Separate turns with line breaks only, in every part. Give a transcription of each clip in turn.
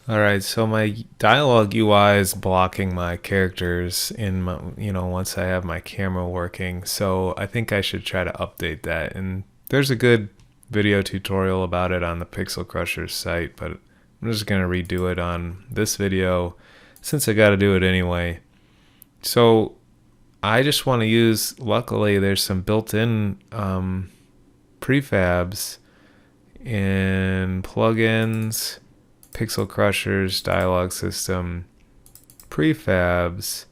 Alright, so my dialog UI is blocking my characters in my, once I have my camera working. So I think I should try to update that. And there's a good video tutorial about it on the Pixel Crusher's site, but I'm just going to redo it on this video since I got to do it anyway. So I just want to use, luckily there's some built-in prefabs in plugins, Pixel Crushers, dialog system, prefabs,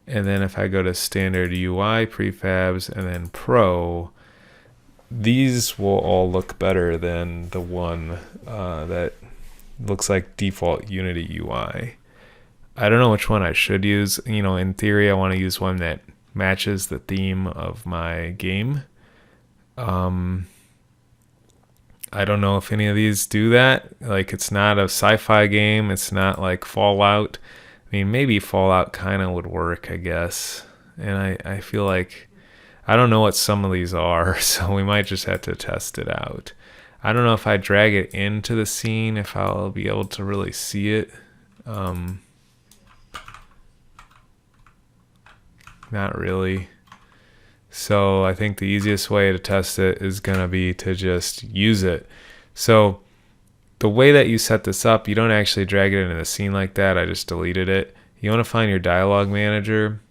and then if I go to standard UI prefabs and then pro, these will all look better than the one that looks like default Unity UI. I don't know which one I should use. In theory, I want to use one that matches the theme of my game. I don't know if any of these do that. Like, it's not a sci-fi game. It's not like Fallout. I mean, maybe Fallout kind of would work, I guess. And I feel like, I don't know what some of these are, so we might just have to test it out. I don't know if I drag it into the scene, if I'll be able to really see it. Not really. So I think the easiest way to test it is going to be to just use it. So the way that you set this up, you don't actually drag it into the scene like that. I just deleted it. You want to find your dialog manager,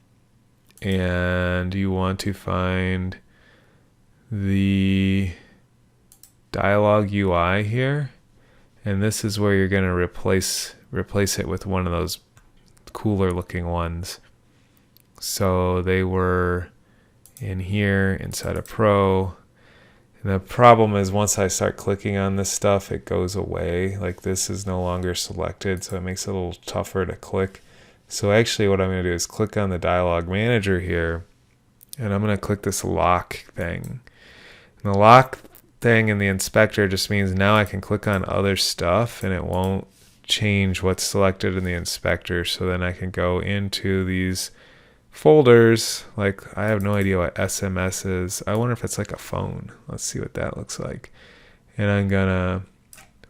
and you want to find the dialog UI here. And this is where you're going to replace it with one of those cooler looking ones. So they were in here inside of Pro. And the problem is once I start clicking on this stuff, it goes away. Like, this is no longer selected, so it makes it a little tougher to click. So actually what I'm going to do is click on the dialog manager here, and I'm going to click this lock thing. And the lock thing in the inspector just means now I can click on other stuff and it won't change what's selected in the inspector. So then I can go into these folders. Like, I have no idea what SMS is. I wonder if it's like a phone. Let's see what that looks like. And I'm gonna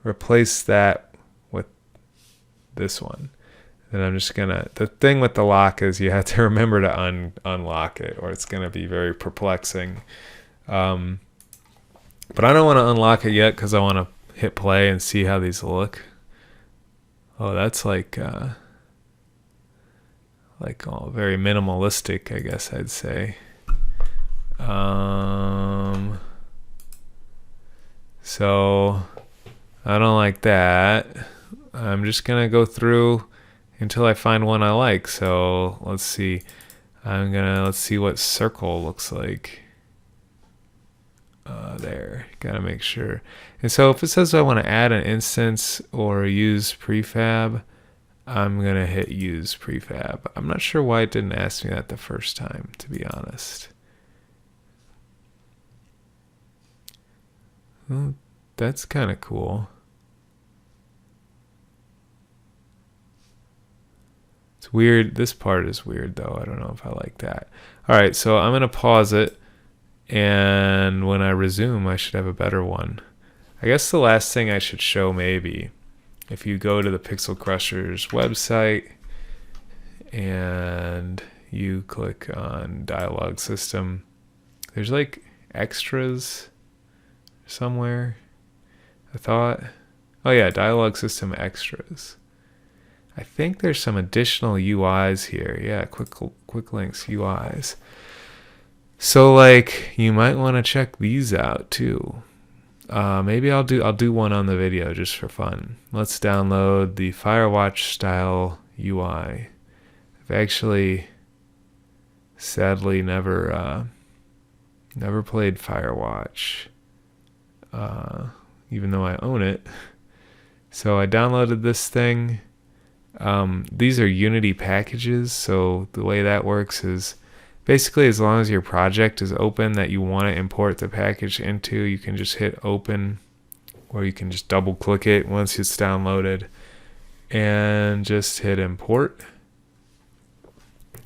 replace that with this one. And I'm just gonna, the thing with the lock is you have to remember to unlock it, or it's gonna be very perplexing. But I don't want to unlock it yet because I want to hit play and see how these look. Oh, that's like very minimalistic, I guess I'd say. So I don't like that. I'm just gonna go through until I find one I like. So let's see. Let's see what circle looks like. There, gotta make sure. And so if it says I want to add an instance or use prefab, I'm gonna hit use prefab. I'm not sure why it didn't ask me that the first time, to be honest. Well, that's kind of cool. It's weird. This part is weird though. I don't know if I like that. All right, so I'm gonna pause it, and when I resume, I should have a better one. I guess the last thing I should show, maybe, if you go to the Pixel Crushers website and you click on dialog system, there's like extras somewhere, I thought. Oh yeah, dialog system extras. I think there's some additional UIs here. Yeah, quick links UIs. So like, you might want to check these out too. Maybe I'll do one on the video just for fun. Let's download the Firewatch style UI. I've actually sadly never played Firewatch, even though I own it. So I downloaded this thing. These are Unity packages, so the way that works is basically as long as your project is open that you want to import the package into, you can just hit open, or you can just double click it once it's downloaded and just hit import.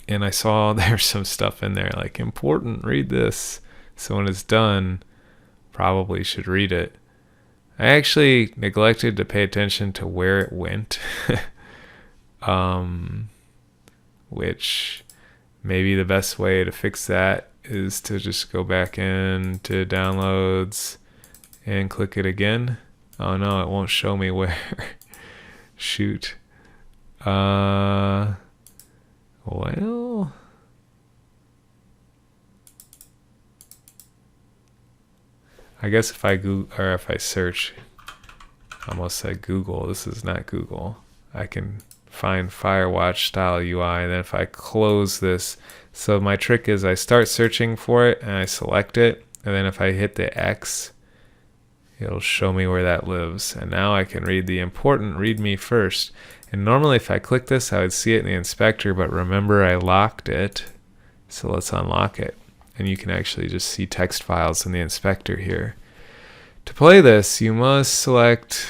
And I saw there's some stuff in there like important, read this. So when it's done, probably should read it. I actually neglected to pay attention to where it went. Which maybe the best way to fix that is to just go back into downloads and click it again. Oh no, it won't show me where. Shoot. Well, I guess if I if I search, I almost said Google. This is not Google. I can find Firewatch style UI, and then if I close this, so my trick is I start searching for it and I select it, and then if I hit the X, it'll show me where that lives. And now I can read the important README first. And normally if I click this, I would see it in the inspector, but remember I locked it. So let's unlock it. And you can actually just see text files in the inspector here. To play this, you must select...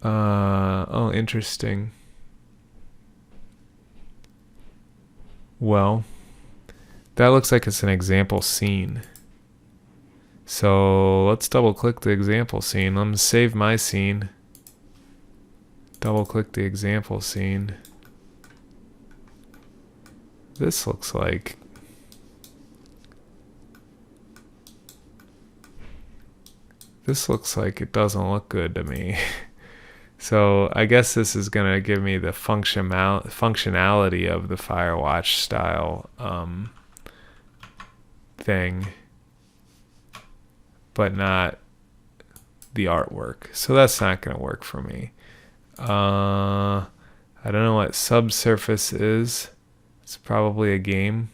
oh, interesting. Well, that looks like it's an example scene. So let's double click the example scene. Let me save my scene. Double click the example scene. This looks like... This looks like it doesn't look good to me. So I guess this is going to give me the functionality of the Firewatch style thing, but not the artwork. So that's not going to work for me. I don't know what subsurface is. It's probably a game.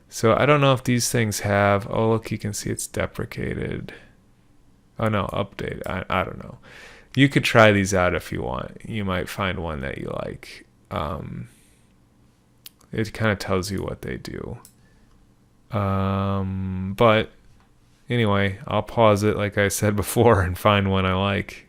So I don't know if these things have... Oh, look, you can see it's deprecated. Oh, no, update. I don't know. You could try these out if you want. You might find one that you like. It kind of tells you what they do. But anyway, I'll pause it like I said before and find one I like.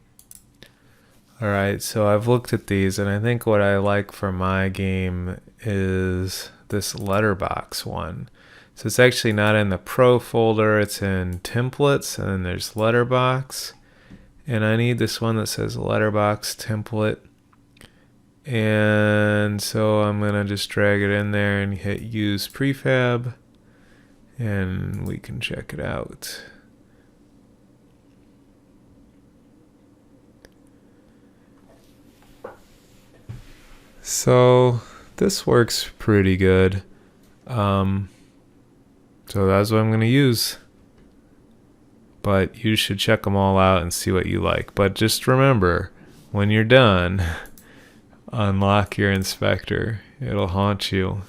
Alright, so I've looked at these, and I think what I like for my game is this letterbox one. So it's actually not in the Pro folder, it's in templates, and then there's letterbox. And I need this one that says letterbox template. And so I'm going to just drag it in there and hit use prefab. And we can check it out. So this works pretty good. So that's what I'm going to use. But you should check them all out and see what you like. But just remember, when you're done, unlock your inspector. It'll haunt you.